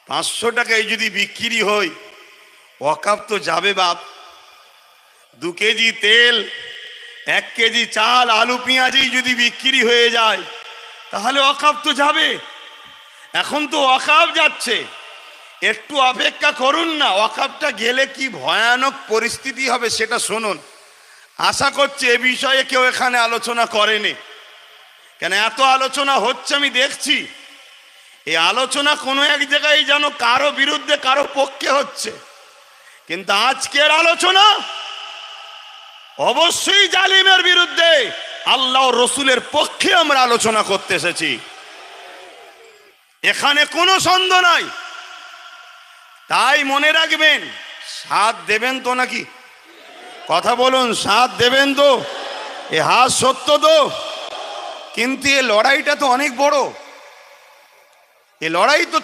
500 টাকায় যদি বিক্রি হয় ওয়াকাফ তো যাবে বাপ। 2 কেজি তেল, 1 কেজি চাল, আলু পেঁয়াজই যদি বিক্রি হয়ে যায় তাহলে ওয়াকাফ তো যাবে। এখন তো ওয়াকাফ যাচ্ছে, একটু অপেক্ষা করুন না, ওয়াকাফটা গেলে কি ভয়ানক পরিস্থিতি হবে সেটা শুনুন। আশা করছি এ বিষয়ে কেউ এখানে আলোচনা করেনি, কেন এত আলোচনা হচ্ছে আমি দেখছি। এই আলোচনা কোনো এক জায়গায় যেন কারো বিরুদ্ধে কারো পক্ষে হচ্ছে, কিন্তু আজকের আলোচনা অবশ্যই জালিমের বিরুদ্ধে, আল্লাহ ও রসুলের পক্ষে আমরা আলোচনা করতে এসেছি, এখানে কোনো সন্দেহ নাই। তাই মনে রাখবেন, সাথ দেবেন তো নাকি? কথা বলুন, সাথ দেবেন তো? এ হাত সত্য তো? কিন্তু এ লড়াইটা তো অনেক বড়, এ লড়াই তো